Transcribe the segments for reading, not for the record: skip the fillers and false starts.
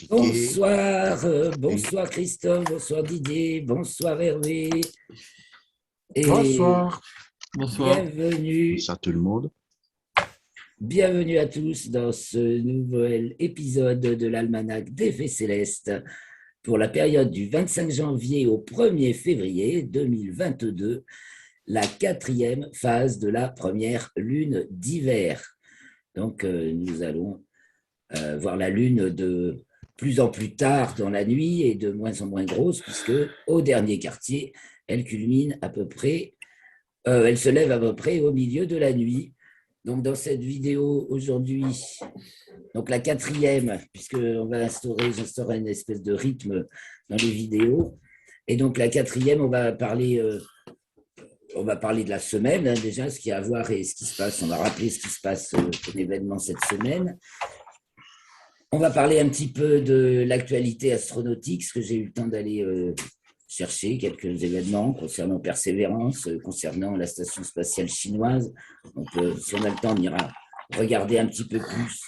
Bonsoir, bonsoir Christophe, bonsoir Didier, bonsoir Hervé. Et Bonsoir. bienvenue. Bonsoir tout le monde. Bienvenue à tous dans ce nouvel épisode de l'Almanach des Fées Célestes pour la période du 25 janvier au 1er février 2022, la 4e phase de la première lune d'hiver. Donc, nous allons voir la lune de plus en plus tard dans la nuit et de moins en moins grosse, puisque au dernier quartier, elle culmine à peu près, elle se lève à peu près au milieu de la nuit. Donc, dans cette vidéo aujourd'hui, donc la 4e, puisqu'on va j'instaurer une espèce de rythme dans les vidéos. Et donc, la 4e, on va parler de la semaine, hein, déjà, ce qu'il y a à voir et ce qui se passe. On va rappeler ce qui se passe comme événement cette semaine. On va parler un petit peu de l'actualité astronautique, parce que j'ai eu le temps d'aller chercher quelques événements concernant Persévérance, concernant la station spatiale chinoise. Donc, si on a le temps, on ira regarder un petit peu plus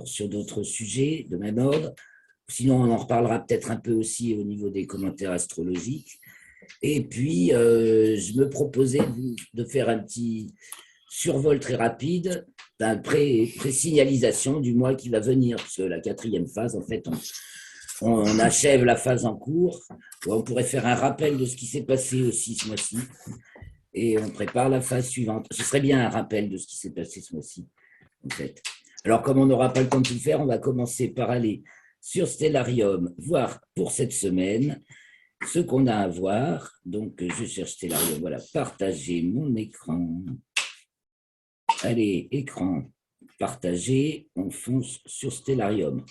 sur d'autres sujets de même ordre. Sinon, on en reparlera peut-être un peu aussi au niveau des commentaires astrologiques. Et puis, je me proposais de faire un petit survol très rapide d'un pré-signalisation du mois qui va venir, puisque la 4e phase, en fait, on achève la phase en cours. On pourrait faire un rappel de ce qui s'est passé aussi ce mois-ci, et on prépare la phase suivante. Ce serait bien un rappel de ce qui s'est passé ce mois-ci, en fait. Alors, comme on n'aura pas le temps de tout faire, on va commencer par aller sur Stellarium, voir pour cette semaine ce qu'on a à voir. Donc, je cherche Stellarium. Voilà, partager mon écran. Allez, écran partagé, on fonce sur Stellarium.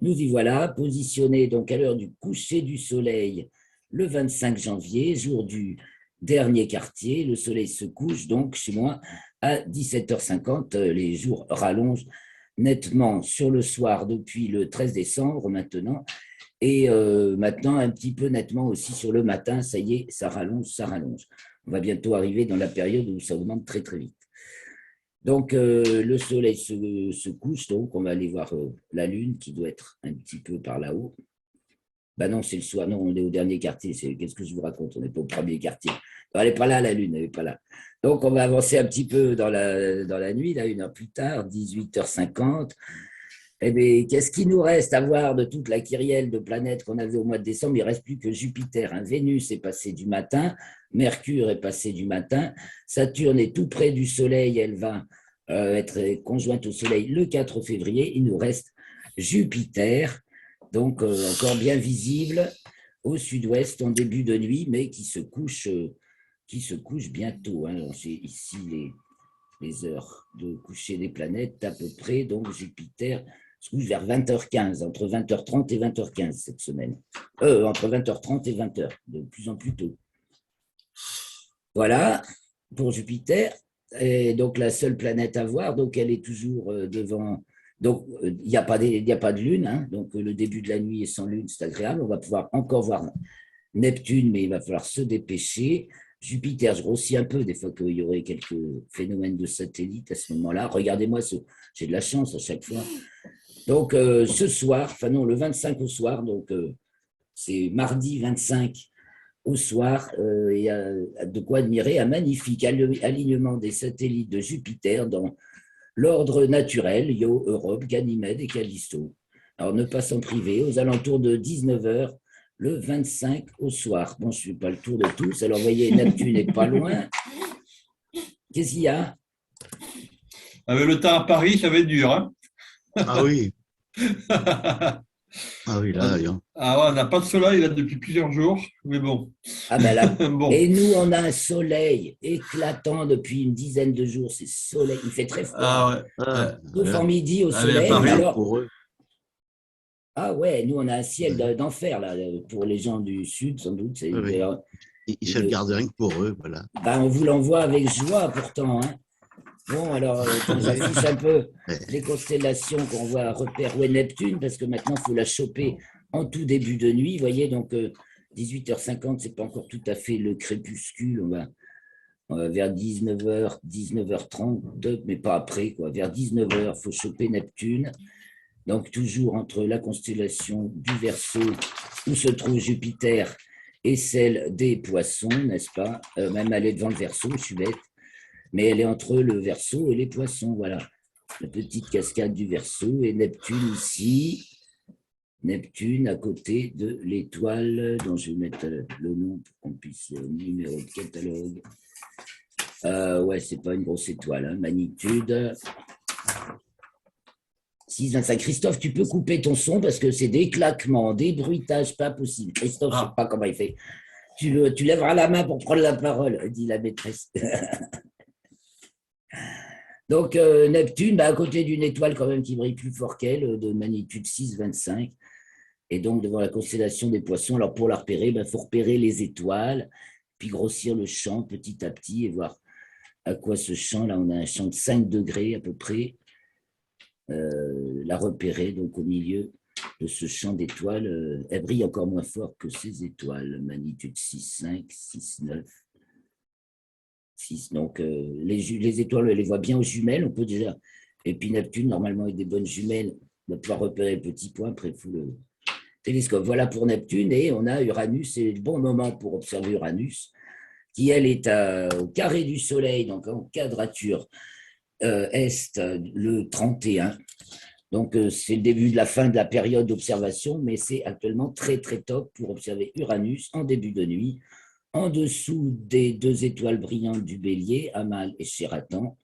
Nous y voilà, positionnés donc à l'heure du coucher du soleil, le 25 janvier, jour du dernier quartier. Le soleil se couche donc chez moi à 17h50. Les jours rallongent nettement sur le soir depuis le 13 décembre maintenant. Et maintenant, un petit peu nettement aussi sur le matin. Ça y est, ça rallonge, ça rallonge. On va bientôt arriver dans la période où ça augmente très, très vite. Donc, le soleil se couche, donc on va aller voir la lune qui doit être un petit peu par là-haut. Ben non, c'est le soir, non, on est au dernier quartier. Qu'est-ce que je vous raconte? On n'est pas au premier quartier. Non, elle n'est pas là, la lune, elle n'est pas là. Donc, on va avancer un petit peu dans la nuit, là, 1 heure plus tard, 18h50. Eh bien, qu'est-ce qui nous reste à voir de toute la kyrielle de planètes qu'on avait au mois de décembre? Il ne reste plus que Jupiter. Hein. Vénus est passée du matin, Mercure est passé du matin, Saturne est tout près du Soleil, elle va être conjointe au Soleil le 4 février. Il nous reste Jupiter, donc encore bien visible au sud-ouest en début de nuit, mais qui se couche bientôt. Hein. C'est ici les heures de coucher des planètes à peu près, donc Jupiter se couche vers 20h15, entre 20h30 et 20h15 cette semaine. Entre 20h30 et 20h, de plus en plus tôt. Voilà, pour Jupiter. Et donc, la seule planète à voir, donc elle est toujours devant. Donc, il n'y a pas de lune, hein, donc le début de la nuit est sans lune, c'est agréable. On va pouvoir encore voir Neptune, mais il va falloir se dépêcher. Jupiter, je grossis un peu, des fois qu'il y aurait quelques phénomènes de satellites à ce moment-là. Regardez-moi, j'ai de la chance à chaque fois. Donc, ce soir, enfin non, le 25 au soir, donc c'est mardi 25 au soir, il y a de quoi admirer un magnifique alignement des satellites de Jupiter dans l'ordre naturel, Io, Europe, Ganymède et Callisto. Alors, ne pas s'en priver, aux alentours de 19h, le 25 au soir. Bon, je ne fais pas le tour de tous. Alors, vous voyez, Neptune n'est pas loin. Qu'est-ce qu'il y a? Avec le temps à Paris, ça va être dur. Hein. Ah oui. Ah oui, là, Ah ouais, on n'a pas de soleil là depuis plusieurs jours, mais bon. Ah ben là. Bon. Et nous, on a un soleil éclatant depuis une dizaine de jours. C'est soleil, il fait très froid. Ah ouais. Sauf en midi au Allez, soleil. Paris, Alors, pour eux. ah ouais, nous, on a un ciel d'enfer, là, pour les gens du Sud, sans doute. Oui. Ils se le gardent rien que pour eux, voilà. Ben, on vous l'envoie avec joie, pourtant. Hein. Bon, alors, quand j'affiche un peu les constellations qu'on voit à repère, ouais, Neptune, parce que maintenant, il faut la choper en tout début de nuit. Vous voyez, donc, 18h50, ce n'est pas encore tout à fait le crépuscule. vers 19h, 19h30, mais pas après, quoi. Vers 19h, il faut choper Neptune. Donc, toujours entre la constellation du Verseau, où se trouve Jupiter, et celle des Poissons, n'est-ce pas? Même elle est devant le Verseau, je suis bête, mais elle est entre le Verseau et les Poissons, voilà. La petite cascade du Verseau, et Neptune ici, Neptune à côté de l'étoile, dont je vais mettre le nom pour qu'on puisse le numéro de catalogue. Ouais, c'est pas une grosse étoile, hein. Magnitude 6,25. Christophe, tu peux couper ton son parce que c'est des claquements, des bruitages pas possibles. Christophe, je ne sais pas comment il fait. Tu lèveras la main pour prendre la parole, dit la maîtresse. Donc, Neptune, à côté d'une étoile quand même qui brille plus fort qu'elle, de magnitude 6,25. Et donc, devant la constellation des Poissons, alors pour la repérer, il faut repérer les étoiles, puis grossir le champ petit à petit et voir à quoi ce champ, là, on a un champ de 5 degrés à peu près, la repérer, donc au milieu de ce champ d'étoiles, elle brille encore moins fort que ces étoiles, magnitude 6,5, 6,9, 6. Donc, les étoiles, elle les voit bien aux jumelles, on peut déjà. Et puis Neptune, normalement, avec des bonnes jumelles, on va pouvoir repérer le petit point, après, il faut le télescope. Voilà pour Neptune, et on a Uranus, c'est le bon moment pour observer Uranus, qui, elle, est au carré du Soleil, donc en quadrature est le 31. Donc, c'est le début de la fin de la période d'observation, mais c'est actuellement très, très top pour observer Uranus en début de nuit, en dessous des 2 étoiles brillantes du Bélier, Amal et Shératan,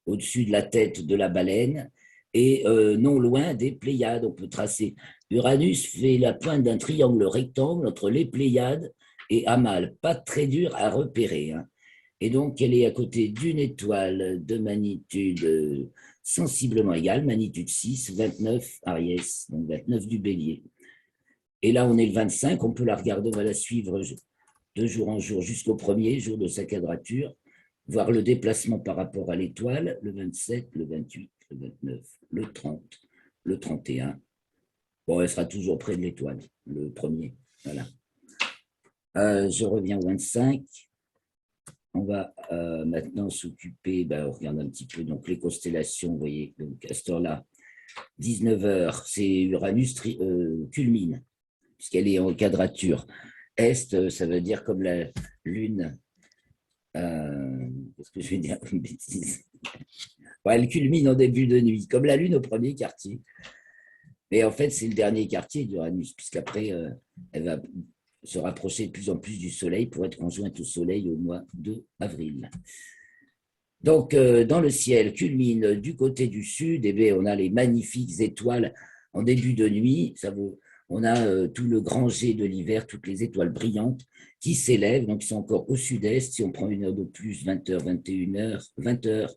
au-dessus de la tête de la Baleine, et non loin des Pléiades. On peut tracer. Uranus fait la pointe d'un triangle rectangle entre les Pléiades et Amal. Pas très dur à repérer, hein. Et donc, elle est à côté d'une étoile de magnitude sensiblement égale, magnitude 6, 29 Aries, donc 29 du Bélier. Et là, on est le 25, on peut la regarder, on va la suivre de jour en jour jusqu'au premier jour de sa quadrature, voir le déplacement par rapport à l'étoile, le 27, le 28, le 29, le 30, le 31. Bon, elle sera toujours près de l'étoile, le premier. Voilà. Je reviens au 25. On va maintenant s'occuper, on regarde un petit peu donc les constellations, vous voyez, donc à cette heure-là, 19h, c'est Uranus culmine, puisqu'elle est en quadrature. Est, ça veut dire comme la Lune, qu'est-ce que je vais dire comme bêtise? Ouais, elle culmine en début de nuit, comme la Lune au premier quartier. Mais en fait, c'est le dernier quartier d'Uranus, puisqu'après, elle va se rapprocher de plus en plus du Soleil pour être conjointe au Soleil au mois d'avril. Donc, dans le ciel, culmine du côté du sud, et on a les magnifiques étoiles en début de nuit. On a tout le grand jet de l'hiver, toutes les étoiles brillantes qui s'élèvent, donc ils sont encore au sud-est. Si on prend une heure de plus, 20h, 21h, 20h,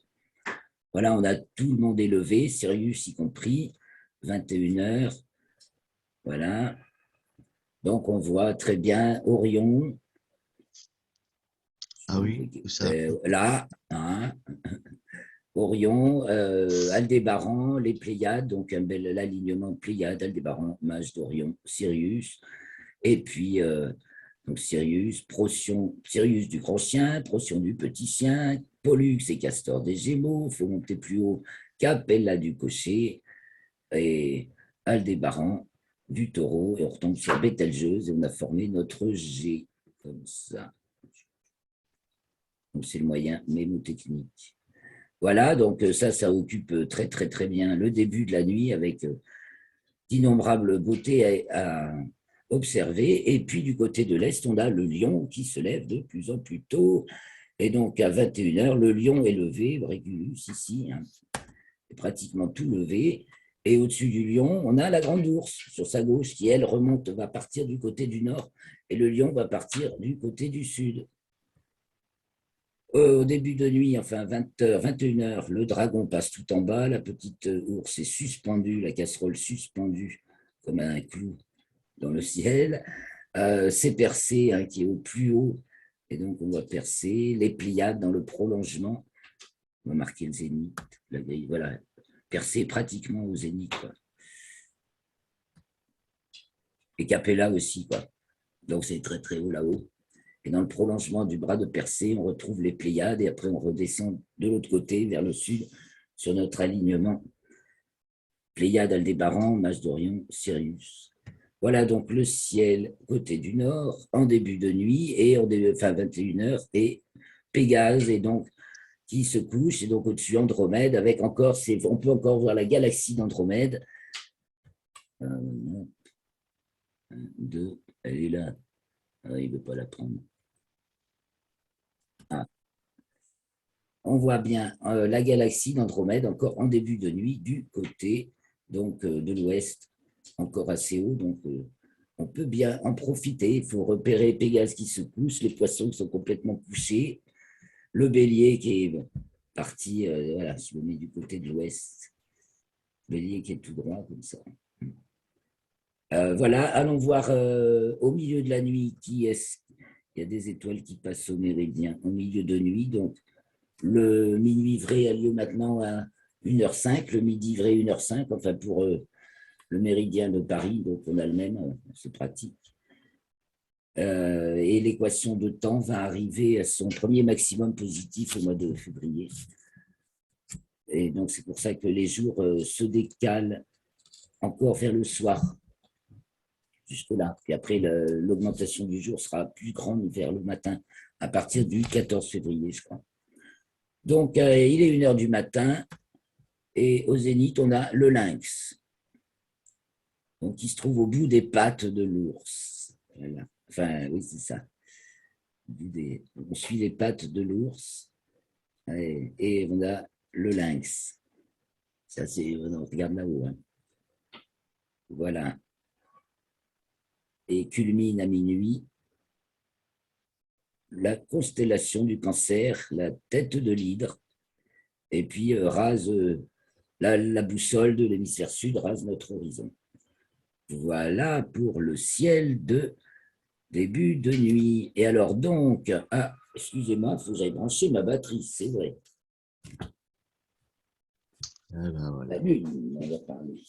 voilà, on a tout le monde élevé, Sirius y compris, 21h, voilà. Donc, on voit très bien Orion. Ah oui, ça. Là, hein, Orion, Aldébaran, les Pléiades, donc un bel alignement de Pléiades, Aldébaran, Mage d'Orion, Sirius, et puis donc Sirius, Procyon, Sirius du grand chien, Procyon du petit chien, Pollux et Castor des Gémeaux, il faut monter plus haut, Capella du cocher, et Aldébaran du taureau, et on retombe sur Bételgeuse, et on a formé notre G, comme ça. Donc c'est le moyen mémotechnique. Voilà, donc ça occupe très, très, très bien le début de la nuit avec d'innombrables beautés à observer. Et puis du côté de l'Est, on a le lion qui se lève de plus en plus tôt. Et donc à 21h, le lion est levé, Régulus ici, hein, est pratiquement tout levé. Et au-dessus du lion, on a la grande ours sur sa gauche qui, elle, va partir du côté du nord. Et le lion va partir du côté du sud. Au début de nuit, enfin 20h, 21h, le dragon passe tout en bas, la petite ours est suspendue, la casserole suspendue comme un clou dans le ciel. C'est Persée hein, qui est au plus haut, et donc on va percer les Pléiades dans le prolongement. On va marquer le zénith. Voilà, Persée pratiquement au zénith. Quoi. Et Capella aussi, quoi. Donc c'est très très haut là-haut. Et dans le prolongement du bras de Persée, on retrouve les Pléiades et après on redescend de l'autre côté, vers le sud, sur notre alignement. Pléiades, Aldébaran, Mage d'Orion, Sirius. Voilà donc le ciel côté du nord en début de nuit, et enfin 21h, et Pégase, et donc qui se couche, et donc au-dessus Andromède, avec encore, on peut encore voir la galaxie d'Andromède. 2, elle est là. Ah, il ne veut pas la prendre. Ah. On voit bien la galaxie d'Andromède encore en début de nuit du côté donc, de l'ouest, encore assez haut. Donc, on peut bien en profiter. Il faut repérer Pégase qui se couche, les poissons qui sont complètement couchés, le bélier qui est parti, voilà, je le mets du côté de l'ouest. Bélier qui est tout droit comme ça. Voilà, allons voir au milieu de la nuit qui est-ce. Il y a des étoiles qui passent au méridien au milieu de nuit. Donc, le minuit vrai a lieu maintenant à 1h05, le midi vrai 1h05, enfin pour le méridien de Paris, donc on a le même, c'est pratique. Et l'équation de temps va arriver à son premier maximum positif au mois de février. Et donc c'est pour ça que les jours se décalent encore vers le soir, jusque-là. Puis après, l'augmentation du jour sera plus grande vers le matin, à partir du 14 février, je crois. Donc, il est 1h du matin, et au zénith, on a le lynx, donc, qui se trouve au bout des pattes de l'ours. Voilà. Enfin, oui, c'est ça. On suit les pattes de l'ours, et on a le lynx. Ça, c'est, on regarde là-haut. Hein. Voilà. Et culmine à minuit la constellation du Cancer, la tête de l'hydre, et puis rase la boussole de l'hémisphère sud, rase notre horizon. Voilà pour le ciel de début de nuit. Et alors donc, excusez-moi, il faut que j'aille brancher ma batterie, c'est vrai. Ah ben voilà. La lune, on va parler.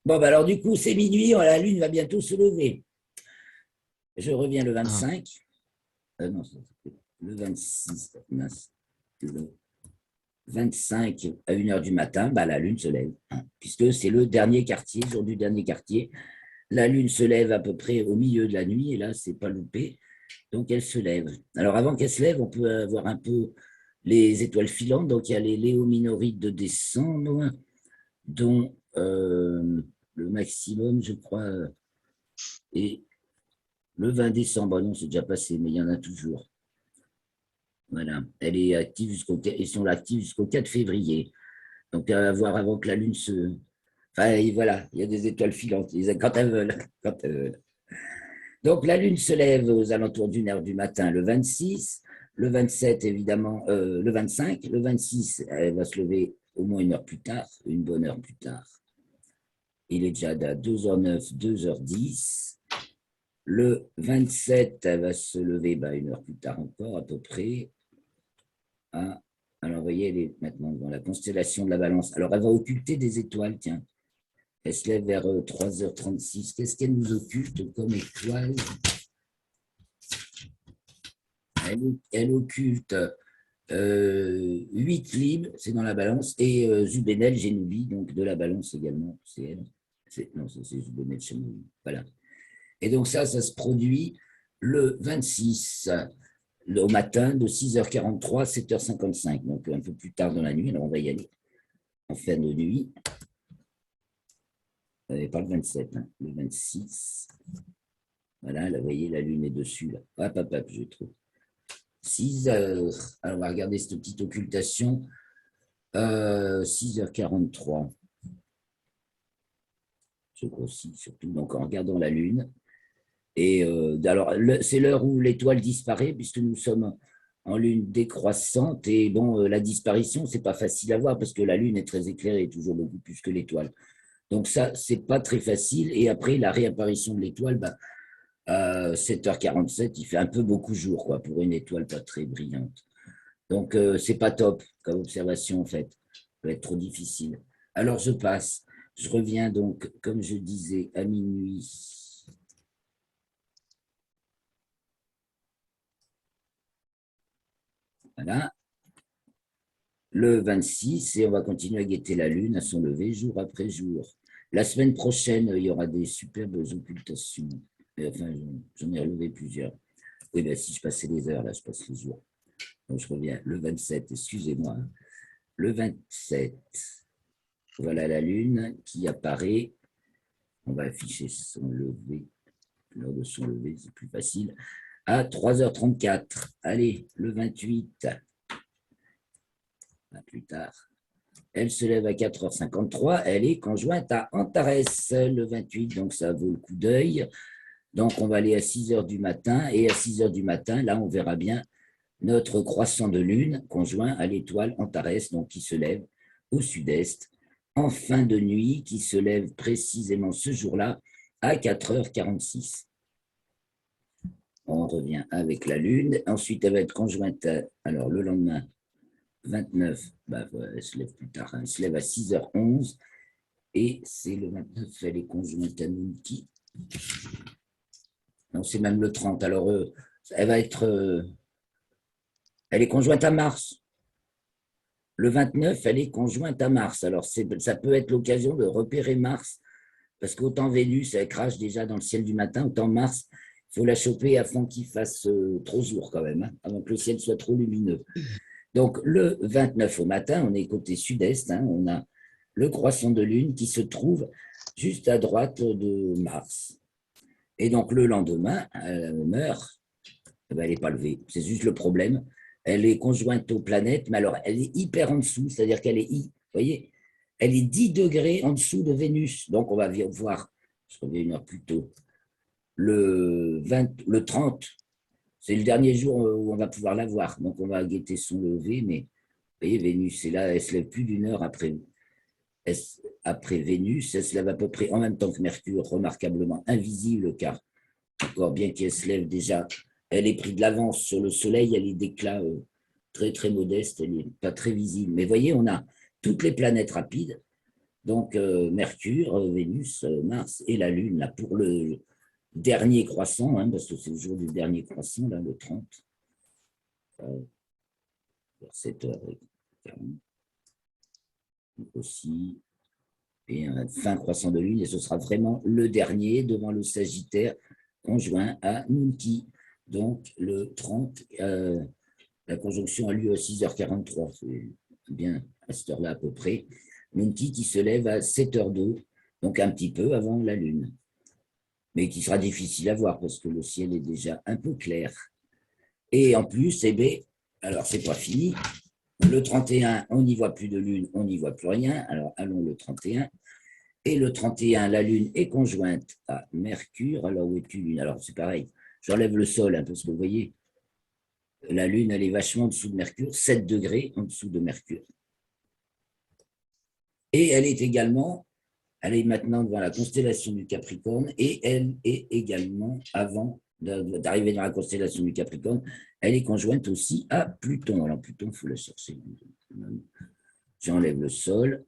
Bon, bah alors du coup, c'est minuit, la lune va bientôt se lever. Je reviens le 25. Non, le 26. Le 25 à 1h du matin, bah, la lune se lève, hein, puisque c'est le dernier quartier, jour du dernier quartier. La lune se lève à peu près au milieu de la nuit, et là, c'est pas loupé. Donc, elle se lève. Alors, avant qu'elle se lève, on peut avoir un peu les étoiles filantes. Donc, il y a les Léominorides de décembre, dont le maximum, je crois, est le 20 décembre. Non, c'est déjà passé, mais il y en a toujours. Voilà, elle est active ils sont actifs jusqu'au 4 février. Donc, à voir avant que la Lune se. Enfin, voilà, il y a des étoiles filantes, quand elles veulent. Quand elles veulent. Donc, la Lune se lève aux alentours d'1h du matin le 26, le 27, évidemment, le 25, le 26, elle va se lever au moins 1 heure plus tard, une bonne heure plus tard. Il est déjà à 2h09, 2h10. Le 27, elle va se lever 1 heure plus tard encore, à peu près. Ah, alors, vous voyez, elle est maintenant dans la constellation de la Balance. Alors, elle va occulter des étoiles, tiens. Elle se lève vers 3h36. Qu'est-ce qu'elle nous occulte comme étoile? Elle occulte 8 libres, c'est dans la Balance, et Zubenel Génoubi, donc de la Balance également, c'est elle. Non, c'est Zubenel Génoubi, voilà. Et donc ça se produit le 26 au matin de 6h43 à 7h55, donc un peu plus tard dans la nuit. Alors on va y aller en fin de nuit. Pas le 27, hein, le 26. Voilà, là, vous voyez, la lune est dessus. Là. Hop, je trouve. 6 heures. Alors, on va regarder cette petite occultation. 6h43. Je grossis surtout, donc en regardant la lune. Et alors, c'est l'heure où l'étoile disparaît, puisque nous sommes en lune décroissante. Et bon, la disparition, c'est pas facile à voir, parce que la lune est très éclairée, toujours beaucoup plus que l'étoile. Donc ça, c'est pas très facile. Et après, la réapparition de l'étoile, à 7h47, il fait un peu beaucoup jour, quoi, pour une étoile pas très brillante. Donc, c'est pas top comme observation, en fait. Ça va être trop difficile. Alors, je passe. Je reviens donc, comme je disais, à minuit. Voilà. Le 26, et on va continuer à guetter la Lune à son lever jour après jour. La semaine prochaine, il y aura des superbes occultations. Et enfin, j'en ai relevé plusieurs. Oui, ben, si je passais les heures, là, je passe les jours. Donc, je reviens le 27, excusez-moi. Le 27, voilà la Lune qui apparaît. On va afficher son lever. L'heure de son lever, c'est plus facile. À 3h34. Allez, le 28. Plus tard. Elle se lève à 4h53. Elle est conjointe à Antares le 28. Donc, ça vaut le coup d'œil. Donc, on va aller à 6h du matin. Et à 6h du matin, là, on verra bien notre croissant de lune conjoint à l'étoile Antares, donc qui se lève au sud-est en fin de nuit, qui se lève précisément ce jour-là à 4h46. On revient avec la lune. Ensuite, elle va être conjointe, alors le lendemain, 29, elle se lève plus tard, elle se lève à 6h11. Et c'est le 29, elle est conjointe à Nunki. Non, c'est même le 30. Alors, elle va être... elle est conjointe à Mars. Le 29, elle est conjointe à Mars. Alors, ça peut être l'occasion de repérer Mars, parce qu'autant Vénus, elle crache déjà dans le ciel du matin, autant Mars, il faut la choper avant qu'il fasse trop jour quand même, hein, avant que le ciel soit trop lumineux. Donc, le 29 au matin, on est côté sud-est, hein, on a le croissant de lune qui se trouve juste à droite de Mars. Et donc, le lendemain, elle meurt, elle n'est pas levée, c'est juste le problème. Elle est conjointe aux planètes, mais alors elle est hyper en dessous, c'est-à-dire qu'elle est, vous voyez, elle est 10 degrés en dessous de Vénus. Donc, on va voir, je reviens une heure plus tôt, le 30, c'est le dernier jour où on va pouvoir la voir. Donc, on va guetter son lever, mais vous voyez, Vénus est là, elle se lève plus d'une heure après Vénus, elle se lève à peu près en même temps que Mercure, remarquablement invisible, car encore bien qu'elle se lève déjà, elle est prise de l'avance sur le Soleil, elle est d'éclat très très modeste, elle n'est pas très visible. Mais voyez, on a toutes les planètes rapides, donc Mercure, Vénus, Mars et la Lune, là, pour le dernier croissant, hein, parce que c'est le jour du dernier croissant, là, le 30, vers 7h40, aussi, et un fin croissant de Lune, et ce sera vraiment le dernier devant le Sagittaire conjoint à Nunki. Donc, le 30, la conjonction a lieu à 6h43, c'est bien à cette heure-là à peu près. Nunki qui se lève à 7h02, donc un petit peu avant la Lune, mais qui sera difficile à voir parce que le ciel est déjà un peu clair. Et en plus, eh bien, alors c'est pas fini, le 31, on n'y voit plus de Lune, on n'y voit plus rien, alors allons le 31. Et le 31, la Lune est conjointe à Mercure. Alors, où est-tu, Lune? Alors, c'est pareil. J'enlève le sol, hein, parce que vous voyez, la Lune, elle est vachement en dessous de Mercure, 7 degrés en dessous de Mercure. Et elle est maintenant devant la constellation du Capricorne, et elle est également, avant d'arriver dans la constellation du Capricorne, elle est conjointe aussi à Pluton. Alors, Pluton, il faut la chercher. J'enlève le sol.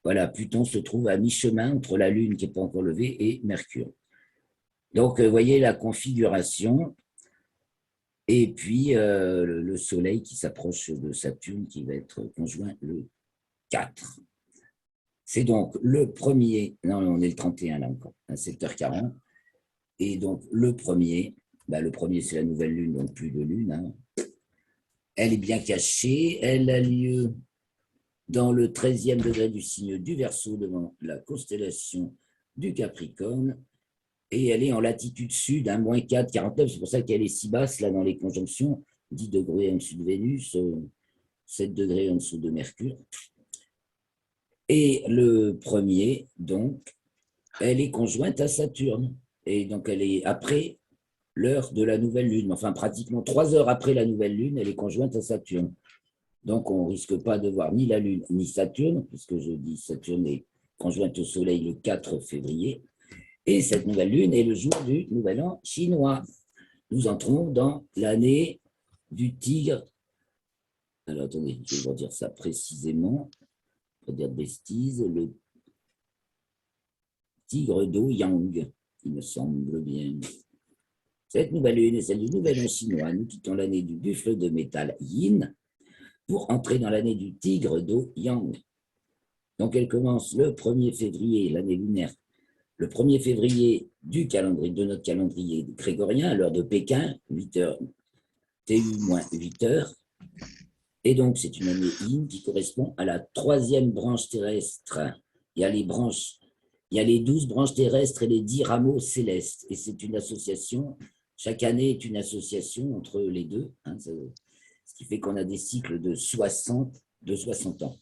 Voilà, Pluton se trouve à mi-chemin entre la Lune qui n'est pas encore levée et Mercure. Donc, vous voyez la configuration. Et puis, le Soleil qui s'approche de Saturne, qui va être conjoint le 4. C'est donc le premier, non, on est le 31 là encore, à 7h40. Et donc, le premier, c'est la nouvelle Lune, donc plus de Lune. Hein. Elle est bien cachée, elle a lieu dans le 13e degré du signe du Verseau, devant la constellation du Capricorne, et elle est en latitude sud, hein, moins 4, 49, c'est pour ça qu'elle est si basse, là, dans les conjonctions, 10 degrés en dessous de Vénus, 7 degrés en dessous de Mercure. Et le premier, donc, elle est conjointe à Saturne, et donc elle est après l'heure de la nouvelle lune, enfin pratiquement 3 heures après la nouvelle lune, elle est conjointe à Saturne. Donc, on ne risque pas de voir ni la Lune ni Saturne, puisque je dis Saturne est conjointe au Soleil le 4 février. Et cette nouvelle lune est le jour du Nouvel An chinois. Nous entrons dans l'année du tigre. Alors, attendez, je vais vous dire ça précisément, pour dire de bêtises. Le tigre d'eau Yang, il me semble bien. Cette nouvelle lune est celle du Nouvel An chinois. Nous quittons l'année du buffle de métal Yin pour entrer dans l'année du tigre d'eau Yang. Donc, elle commence le 1er février, l'année lunaire, le 1er février de notre calendrier grégorien, à l'heure de Pékin, 8h, TU-8h. Et donc, c'est une année Yin qui correspond à la 3e branche terrestre. Il y a les 12 branches terrestres et les 10 rameaux célestes. Et c'est une association, chaque année est une association entre les deux, hein, ce qui fait qu'on a des cycles de 60 ans.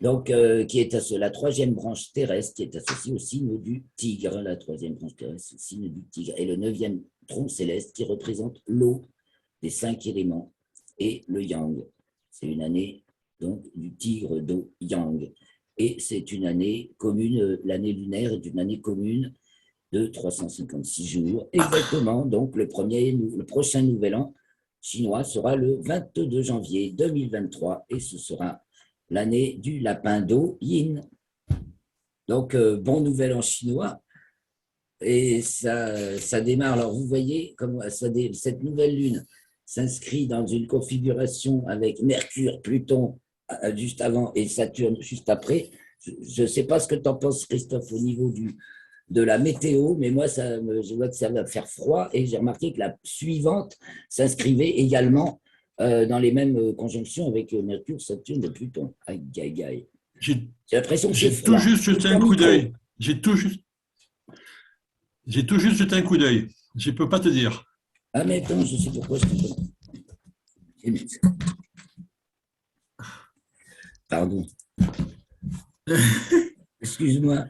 Donc, qui est la 3e branche terrestre qui est associée au signe du tigre, la 3e branche terrestre, au signe du tigre, et le 9e tronc céleste qui représente l'eau des 5 éléments et le yang. C'est une année donc du tigre d'eau yang. Et c'est une année commune, l'année lunaire est une année commune de 356 jours. Exactement, donc le prochain nouvel an chinois sera le 22 janvier 2023 et ce sera l'année du lapin d'eau Yin. Donc, bon nouvel an chinois. Et ça démarre. Alors, vous voyez, comme cette nouvelle lune s'inscrit dans une configuration avec Mercure, Pluton juste avant et Saturne juste après. Je ne sais pas ce que tu en penses, Christophe, au niveau de la météo, mais moi, je vois que ça va faire froid et j'ai remarqué que la suivante s'inscrivait également dans les mêmes conjonctions avec Mercure, Saturne et Pluton. Aïe, aïe, aïe. J'ai l'impression que j'ai tout juste jeté un coup d'œil. J'ai tout juste jeté un coup d'œil. Je ne peux pas te dire. Ah, mais attends, je sais pourquoi je te dis. Pardon. Excuse-moi.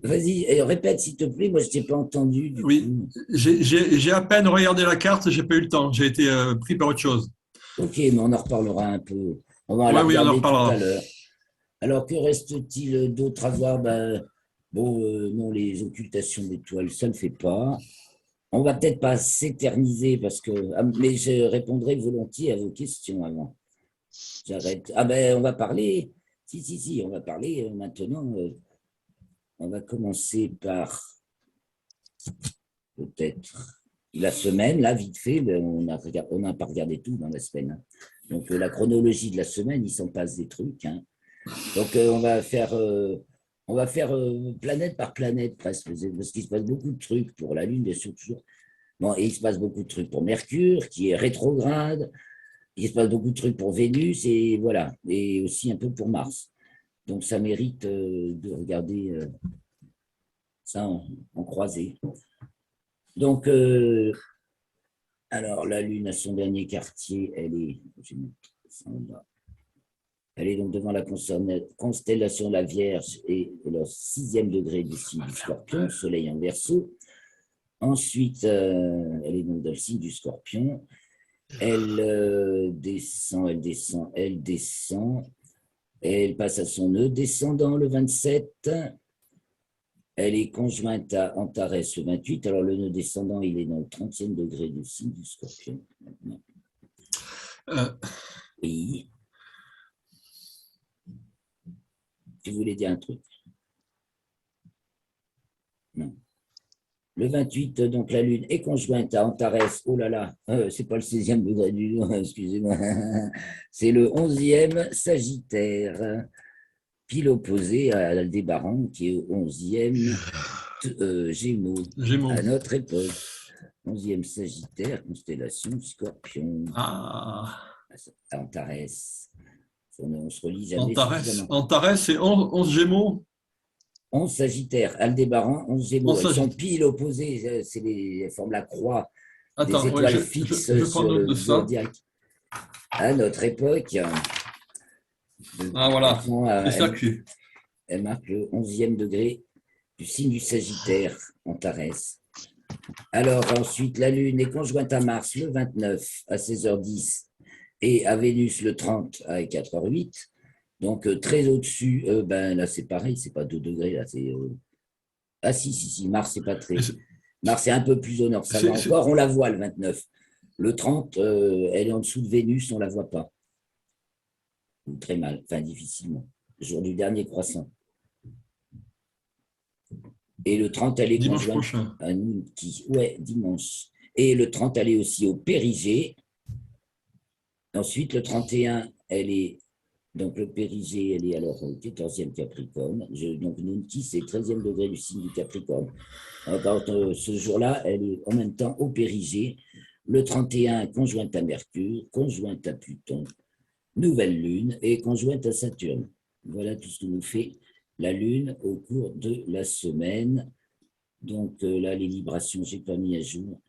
Vas-y, répète s'il te plaît. Moi, je ne t'ai pas entendu. Oui, j'ai à peine regardé la carte, je n'ai pas eu le temps. J'ai été pris par autre chose. Ok, mais on en reparlera un peu. On va Oui, on en regarder tout reparlera. à l'heure. Alors, que reste-t-il d'autre à voir? Non, les occultations d'étoiles, ça ne le fait pas. On ne va peut-être pas s'éterniser mais je répondrai volontiers à vos questions avant. J'arrête. On va parler. Si, on va parler maintenant. On va commencer par peut-être la semaine, là, vite fait. On n'a pas regardé tout dans la semaine. Hein. Donc, la chronologie de la semaine, il s'en passe des trucs. Hein. Donc, on va faire planète par planète presque, parce qu'il se passe beaucoup de trucs pour la Lune, bien sûr, toujours. Bon, et il se passe beaucoup de trucs pour Mercure, qui est rétrograde. Il se passe beaucoup de trucs pour Vénus, et voilà. Et aussi un peu pour Mars. Donc, ça mérite de regarder ça en croisée. Donc, alors, la Lune à son dernier quartier, elle est donc devant la constellation de la Vierge et le 6e degré du signe du Scorpion, Soleil en Verseau. Ensuite, elle est donc dans le signe du Scorpion. Elle descend. Elle passe à son nœud descendant le 27. Elle est conjointe à Antares le 28. Alors, le nœud descendant, il est dans le 30e degré du signe du Scorpion. Oui. Tu voulais dire un truc? Non. Le 28, donc la Lune est conjointe à Antares. Oh là là, c'est pas le 16e degré du Lion, excusez-moi. C'est le 11e Sagittaire, pile opposé à Aldébaran, qui est au 11e Gémeaux, à notre époque. 11e Sagittaire, constellation Scorpion. Antares. On se relie jamais. Antares, c'est 11 Gémeaux. 11 Sagittaire, Aldébaran, 11 Gémeaux. Elles sont pile opposées. Elles forment la croix des étoiles fixes sur le zodiaque. À notre époque, voilà. Elle marque le 11e degré du signe du Sagittaire, Antares. Alors ensuite, la Lune est conjointe à Mars le 29 à 16h10 et à Vénus le 30 à 4h08. Donc, très au-dessus, ben, là, c'est pareil, c'est pas 2 degrés, là, c'est... Ah si, Mars, c'est pas très... Mars est un peu plus au nord, ça va encore, on la voit le 29. Le 30, elle est en dessous de Vénus, on ne la voit pas. Ou très mal, enfin difficilement. Le jour du dernier croissant. Et le 30, elle est Dimanche conjointe prochain. à Ninki. Ouais, dimanche. Et le 30, elle est aussi au Périgée. Ensuite, le 31, elle est. Donc, le Périgée, elle est alors au 14e Capricorne. Donc, Ninki, c'est 13e degré du signe du Capricorne. Alors, ce jour-là, elle est en même temps au Périgée. Le 31, conjointe à Mercure, conjointe à Pluton, nouvelle lune et conjointe à Saturne. Voilà tout ce que nous fait la lune au cours de la semaine. Donc là, les librations, je n'ai pas mis à jour.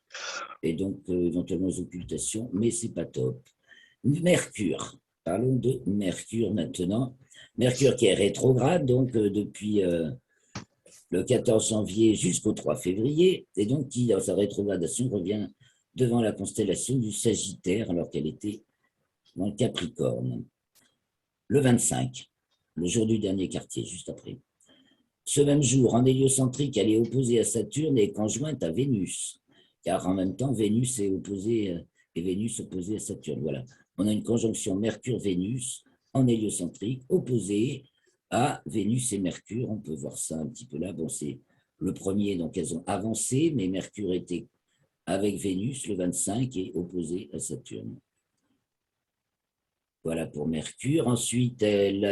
Et donc, éventuellement, les occultations, mais ce n'est pas top. Mercure. Parlons de Mercure maintenant. Mercure qui est rétrograde, donc depuis le 14 janvier jusqu'au 3 février, et donc qui, dans sa rétrogradation, revient devant la constellation du Sagittaire, alors qu'elle était dans le Capricorne. Le 25, le jour du dernier quartier, juste après. Ce même jour, en héliocentrique, elle est opposée à Saturne et conjointe à Vénus, car en même temps, Vénus est opposée et Vénus opposée à Saturne. Voilà. On a une conjonction Mercure-Vénus en héliocentrique, opposée à Vénus et Mercure. On peut voir ça un petit peu là. Bon, c'est le premier, donc elles ont avancé, mais Mercure était avec Vénus le 25 et opposé à Saturne. Voilà pour Mercure. Ensuite, elle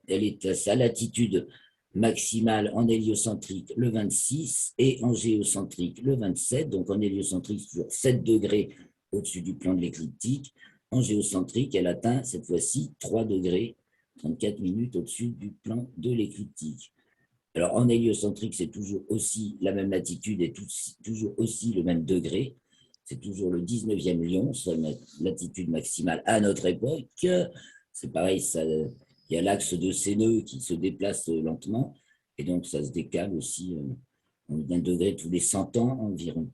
est à sa latitude maximale en héliocentrique le 26 et en géocentrique le 27. Donc en héliocentrique, c'est toujours 7 degrés au-dessus du plan de l'écliptique. En géocentrique, elle atteint cette fois-ci 3 degrés, 34 minutes au-dessus du plan de l'écliptique. Alors en héliocentrique, c'est toujours aussi la même latitude et toujours aussi le même degré. C'est toujours le 19e lion, sa latitude maximale à notre époque. C'est pareil, il y a l'axe de ces nœuds qui se déplace lentement, et donc ça se décale aussi d'un degré tous les 100 ans environ.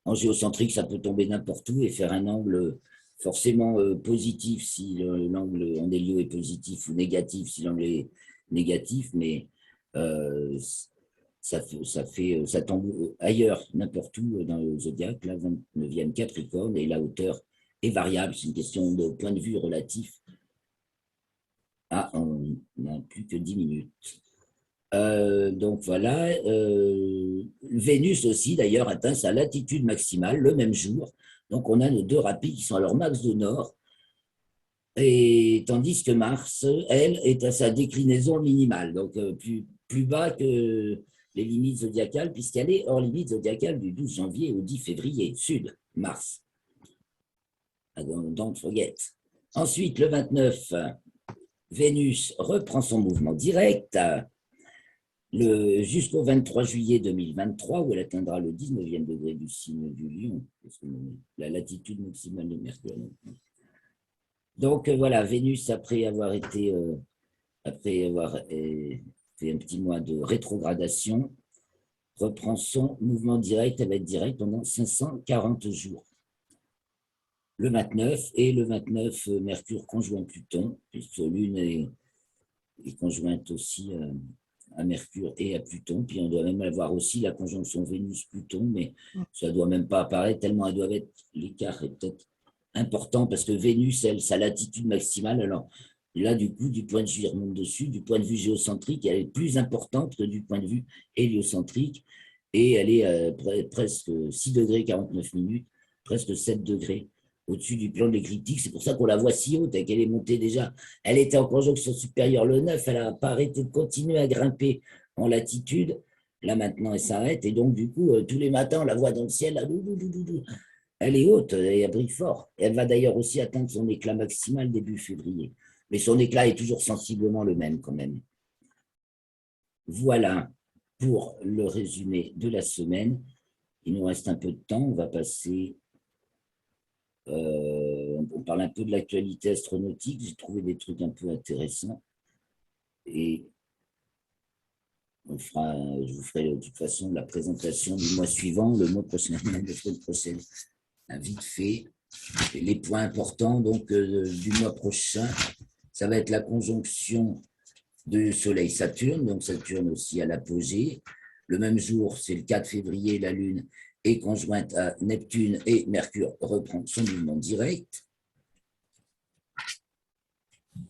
En géocentrique, ça peut tomber n'importe où et faire un angle forcément positif si l'angle en hélio est positif, ou négatif si l'angle est négatif, mais ça tombe ailleurs, n'importe où dans le zodiaque, la 29e Capricorne, et la hauteur est variable, c'est une question de point de vue relatif. Ah, on n'a plus que 10 minutes. Donc voilà, Vénus aussi d'ailleurs atteint sa latitude maximale le même jour. Donc on a nos deux rapides qui sont à leur max de nord, et tandis que Mars, elle, est à sa déclinaison minimale, donc plus bas que les limites zodiacales, puisqu'elle est hors limite zodiacale du 12 janvier au 10 février, sud, Mars. Don't forget. Ensuite, le 29, Vénus reprend son mouvement direct jusqu'au 23 juillet 2023, où elle atteindra le 19e degré du signe du Lion, la latitude maximale de Mercure. Donc voilà, Vénus, après avoir fait un petit mois de rétrogradation, reprend son mouvement direct, elle va être direct pendant 540 jours. Le 29, et le 29, Mercure conjoint Pluton, puisque Lune est conjointe aussi à Mercure et à Pluton, puis on doit même avoir aussi la conjonction Vénus-Pluton, mais ça ne doit même pas apparaître, tellement elle doit être, l'écart est peut-être important, parce que Vénus, elle, sa latitude maximale, alors là, du coup, du point de vue, il remonte dessus, du point de vue géocentrique, elle est plus importante que du point de vue héliocentrique, et elle est presque 6 degrés 49 minutes, presque 7 degrés au-dessus du plan de l'écliptique. C'est pour ça qu'on la voit si haute, et qu'elle est montée déjà. Elle était en conjonction supérieure le 9, elle n'a pas arrêté de continuer à grimper en latitude. Là, maintenant, elle s'arrête, et donc, du coup, tous les matins, on la voit dans le ciel, là, elle est haute et elle brille fort. Et elle va d'ailleurs aussi atteindre son éclat maximal début février. Mais son éclat est toujours sensiblement le même quand même. Voilà pour le résumé de la semaine. Il nous reste un peu de temps. On va passer... on parle un peu de l'actualité astronautique. J'ai trouvé des trucs un peu intéressants. Et je vous ferai de toute façon la présentation du mois suivant, le mois prochain, la semaine prochaine. Vite fait, les points importants donc, du mois prochain, Ça va être la conjonction de Soleil-Saturne, donc Saturne aussi à l'apogée. Le même jour, c'est le 4 février, la Lune est conjointe à Neptune et Mercure reprend son mouvement direct.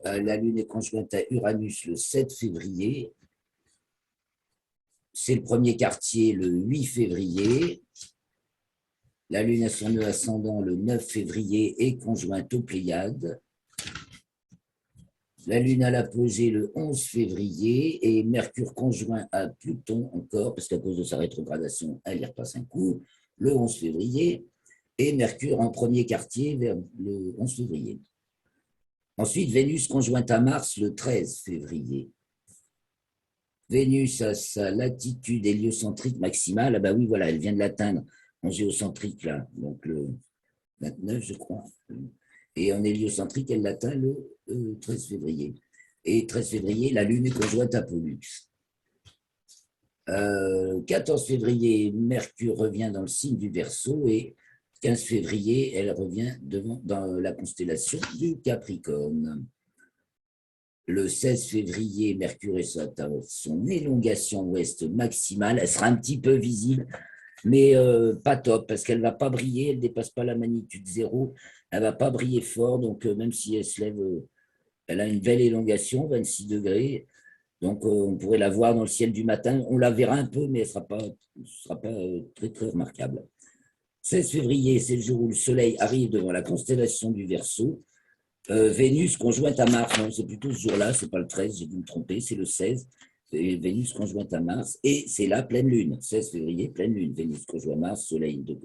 La Lune est conjointe à Uranus le 7 février. C'est le premier quartier le 8 février. La Lune a son nœud ascendant le 9 février et conjointe aux Pléiades. La Lune à l'apogée le 11 février et Mercure conjoint à Pluton encore, parce qu'à cause de sa rétrogradation, elle y repasse un coup, le 11 février, et Mercure en premier quartier vers le 11 février. Ensuite, Vénus conjointe à Mars le 13 février. Vénus a sa latitude héliocentrique maximale. Ah bah oui, voilà, elle vient de l'atteindre en géocentrique, là, donc le 29, je crois. Et en héliocentrique, elle l'atteint le 13 février. Et 13 février, la Lune est conjointe à Pollux. 14 février, Mercure revient dans le signe du Verseau et 15 février, elle revient dans la constellation du Capricorne. Le 16 février, Mercure est à son élongation ouest maximale. Elle sera un petit peu visible, mais pas top, parce qu'elle ne va pas briller, elle ne dépasse pas la magnitude 0, elle ne va pas briller fort, donc même si elle se lève, elle a une belle élongation, 26 degrés, donc on pourrait la voir dans le ciel du matin, on la verra un peu, mais elle ne sera pas très, très remarquable. 16 février, c'est le jour où le Soleil arrive devant la constellation du Verseau. Vénus conjointe à Mars, non, c'est plutôt ce jour-là, c'est pas le 13, j'ai dû me tromper, c'est le 16. Vénus conjointe à Mars, et c'est la pleine lune, 16 février, pleine lune, Vénus conjoint à Mars, Soleil de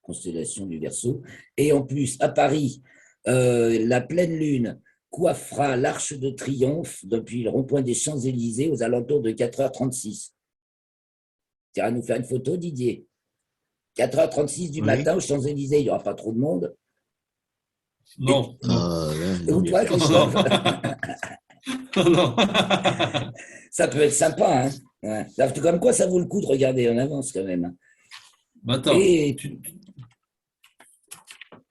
constellation du Verseau. Et en plus, à Paris, la pleine lune coiffera l'Arche de Triomphe depuis le rond-point des Champs-Élysées aux alentours de 4h36. Tu iras nous faire une photo, Didier? 4h36 du matin aux Champs-Élysées, il n'y aura pas trop de monde. Non. Ou toi, Christophe? Non. Ça peut être sympa, hein. Ouais. Comme quoi, ça vaut le coup de regarder en avance quand même. Attends, et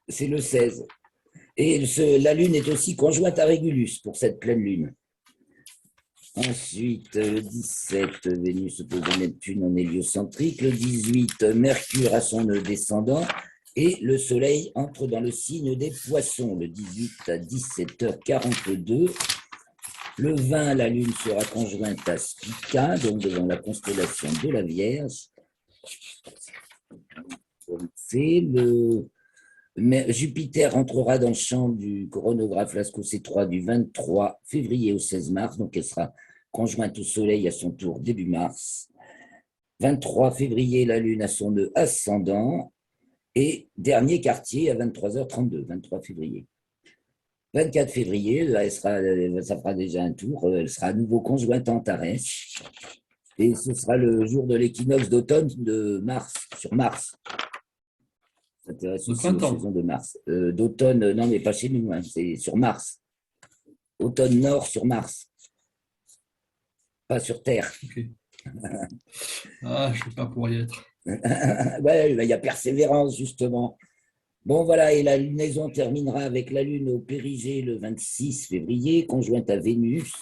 c'est le 16. Et la Lune est aussi conjointe à Régulus pour cette pleine Lune. Ensuite, le 17, Vénus oppose à Neptune en héliocentrique. Le 18, Mercure a son nœud descendant. Et le Soleil entre dans le signe des Poissons, le 18 à 17h42. Le 20, la Lune sera conjointe à Spica, donc devant la constellation de la Vierge. Jupiter entrera dans le champ du chronographe Lascaux C3 du 23 février au 16 mars, donc elle sera conjointe au Soleil à son tour début mars. 23 février, la Lune a son nœud ascendant. Et dernier quartier à 23h32, 23 février. 24 février, ça fera déjà un tour, elle sera à nouveau conjointe en Antares. Et ce sera le jour de l'équinoxe d'automne de Mars, sur Mars. Ça intéresse aussi aux saisons de Mars. D'automne, non, mais pas chez nous, hein, c'est sur Mars. Automne nord sur Mars. Pas sur Terre. Okay. Je ne sais pas pour y être. Ouais, il y a Persévérance, justement. Bon, voilà, et la lunaison terminera avec la Lune au Périgée le 26 février, conjointe à Vénus,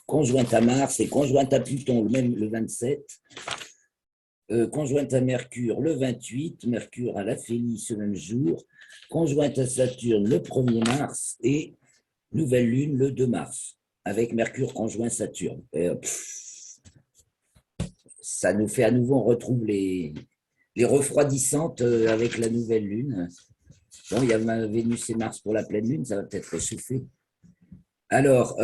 conjointe à Mars et conjointe à Pluton le 27, conjointe à Mercure le 28, Mercure à l'aphélie ce même jour, conjointe à Saturne le 1er mars et nouvelle Lune le 2 mars, avec Mercure conjoint Saturne. Ça nous fait à nouveau, on retrouve les refroidissantes avec la nouvelle Lune. Bon, il y a Vénus et Mars pour la pleine Lune, ça va peut-être réchauffer. Alors,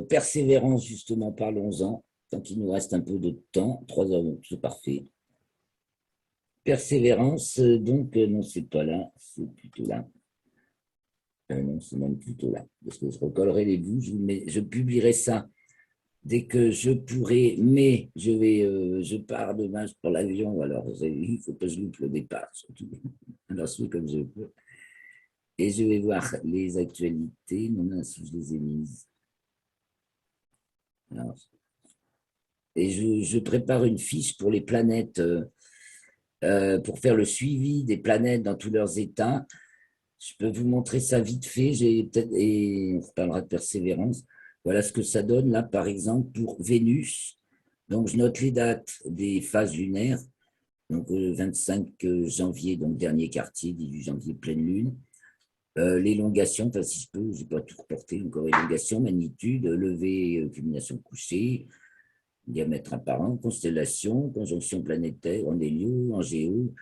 Persévérance, justement, parlons-en, tant qu'il nous reste un peu de temps. 3 heures, c'est parfait. Persévérance, donc, non, c'est pas là, c'est plutôt là. Non, c'est même plutôt là, parce que je recollerai les bouts, je publierai ça dès que je pourrai, mais je pars demain pour l'avion, alors il faut que je loupe le départ, surtout. Alors, je fais comme je peux. Et je vais voir les actualités. Non, si je les ai mises. Alors, et je prépare une fiche pour les planètes, pour faire le suivi des planètes dans tous leurs états. Je peux vous montrer ça vite fait, et on reparlera de persévérance. Voilà ce que ça donne là, par exemple, pour Vénus. Donc, je note les dates des phases lunaires. Donc, 25 janvier, donc dernier quartier, 18 janvier, pleine lune. L'élongation, enfin, si je peux, je n'ai pas tout reporté, encore élongation, magnitude, lever, culmination couchée, diamètre apparent, constellation, conjonction planétaire, en hélio, en géo,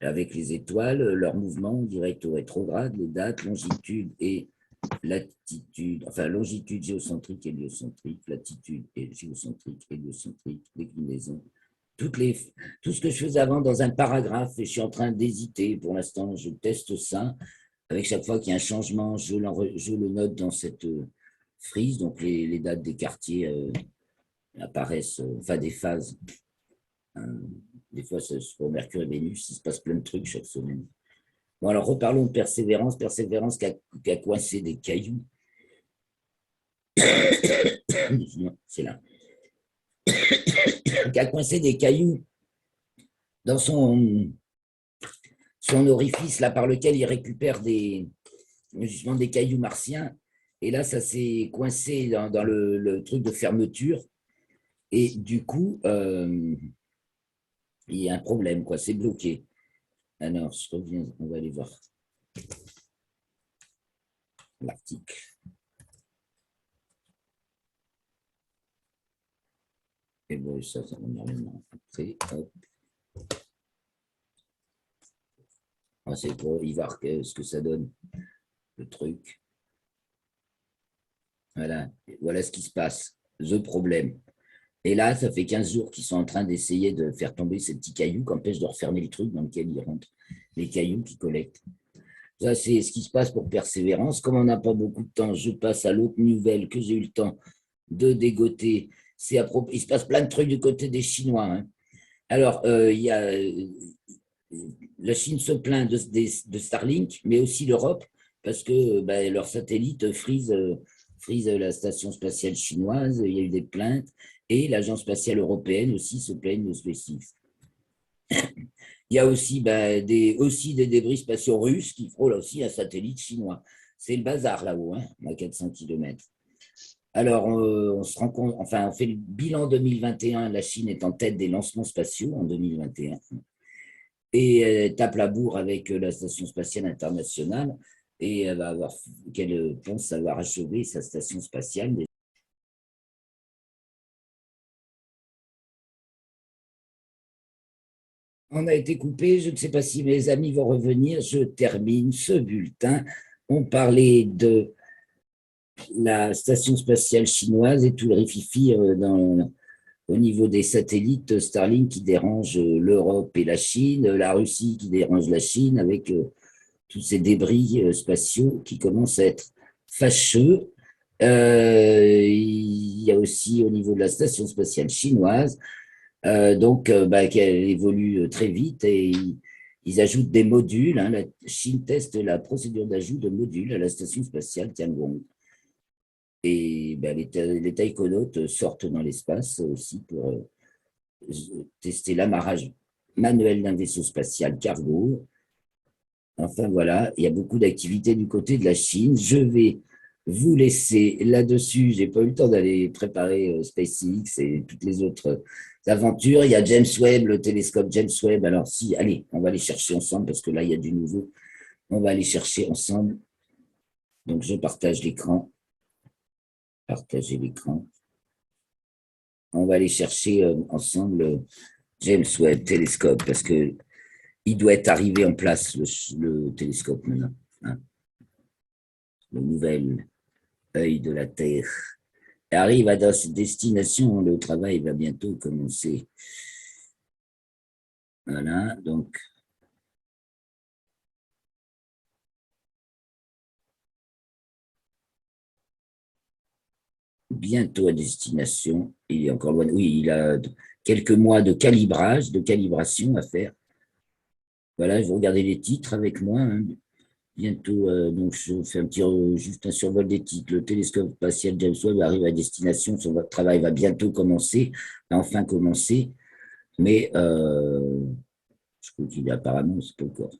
avec les étoiles, leur mouvement, direct ou rétrograde, les dates, longitude et latitude, enfin longitude géocentrique et héliocentrique, latitude et géocentrique, héliocentrique, déclinaison. Tout ce que je faisais avant dans un paragraphe, et je suis en train d'hésiter pour l'instant, je teste ça. Avec chaque fois qu'il y a un changement, je le note dans cette frise, donc les dates des quartiers apparaissent, enfin des phases. Des fois, c'est pour Mercure et Vénus, il se passe plein de trucs chaque semaine. Bon, alors reparlons de persévérance. Persévérance qui a coincé des cailloux. C'est là. Qui a coincé des cailloux dans son orifice là par lequel il récupère justement des cailloux martiens. Et là, ça s'est coincé dans le truc de fermeture. Et du coup, il y a un problème, quoi. C'est bloqué. Alors, je reviens, on va aller voir l'article. Et bon, ça va revenir après. Hop. Ah, c'est pour y voir ce que ça donne, le truc. Voilà, voilà ce qui se passe. The problème. Et là, ça fait 15 jours qu'ils sont en train d'essayer de faire tomber ces petits cailloux qui empêchent de refermer le truc dans lequel ils rentrent. Les cailloux qui collectent. Ça, c'est ce qui se passe pour Persévérance. Comme on n'a pas beaucoup de temps, je passe à l'autre nouvelle que j'ai eu le temps de dégoter. Il se passe plein de trucs du côté des Chinois. Hein. Alors, la Chine se plaint de Starlink, mais aussi l'Europe, parce que leurs satellites frisent la station spatiale chinoise. Il y a eu des plaintes. Et l'Agence spatiale européenne aussi se plaignent de SpaceX. Il y a aussi, des débris spatiaux russes qui frôlent aussi un satellite chinois. C'est le bazar là-haut, hein, à 400 km. Alors, on se rend compte, enfin, on fait le bilan 2021. La Chine est en tête des lancements spatiaux en 2021. Et elle tape la bourre avec la Station spatiale internationale. Et qu'elle pense avoir achevé sa station spatiale. On a été coupé, je ne sais pas si mes amis vont revenir. Je termine ce bulletin. On parlait de la station spatiale chinoise et tout le rififi au niveau des satellites Starlink qui dérange l'Europe et la Chine, la Russie qui dérange la Chine avec tous ces débris spatiaux qui commencent à être fâcheux. Il y a aussi au niveau de la station spatiale chinoise, qu'elle évolue très vite et ils ajoutent des modules. Hein. La Chine teste la procédure d'ajout de modules à la station spatiale Tiangong. Et les taïkonautes sortent dans l'espace aussi pour tester l'amarrage manuel d'un vaisseau spatial cargo. Enfin voilà, il y a beaucoup d'activités du côté de la Chine. Je vais vous laisser là-dessus. Je n'ai pas eu le temps d'aller préparer SpaceX et toutes les autres aventures. Il y a James Webb, le télescope James Webb. Alors si, allez, on va les chercher ensemble parce que là, il y a du nouveau. On va aller chercher ensemble. Donc, je partage l'écran. Partager l'écran. On va aller chercher ensemble James Webb télescope parce que il doit être arrivé en place, le télescope maintenant. Hein. Le nouvel œil de la Terre arrive à destination. Le travail va bientôt commencer. Voilà, donc. Bientôt à destination. Il est encore loin. Oui, il a quelques mois de calibration à faire. Voilà, je vais regarder les titres avec moi. Hein. Bientôt, donc je fais juste un survol des titres. Le télescope spatial James Webb arrive à destination. Son travail va bientôt commencer, va enfin commencer. Mais je crois qu'il est apparemment, c'est pas encore.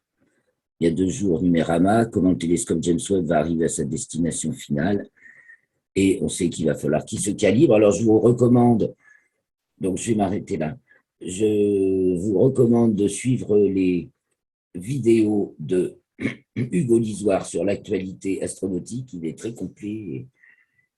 il y a 2 jours, Numérama, comment le télescope James Webb va arriver à sa destination finale. Et on sait qu'il va falloir qu'il se calibre. Alors, je vous recommande, donc je vais m'arrêter là, je vous recommande de suivre les vidéos de Hugo Lisoire sur l'actualité astronautique. Il est très complet et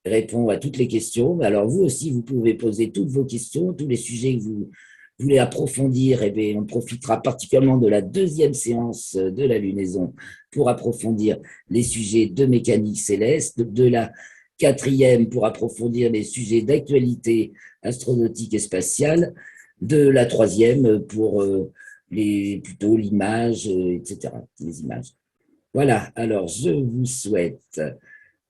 répond à toutes les questions. Mais alors, vous aussi, vous pouvez poser toutes vos questions, tous les sujets que vous voulez approfondir. Et bien, on profitera particulièrement de la 2e séance de la lunaison pour approfondir les sujets de mécanique céleste, de la 4e pour approfondir les sujets d'actualité astronautique et spatiale, de la 3e pour plutôt l'image, etc., les images. Voilà, alors je vous souhaite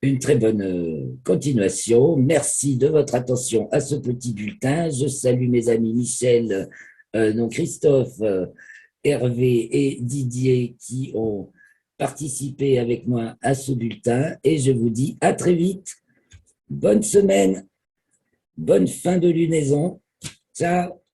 une très bonne continuation. Merci de votre attention à ce petit bulletin. Je salue mes amis Michel, Christophe, Hervé et Didier qui ont participé avec moi à ce bulletin et je vous dis à très vite. Bonne semaine, bonne fin de lunaison. Ciao.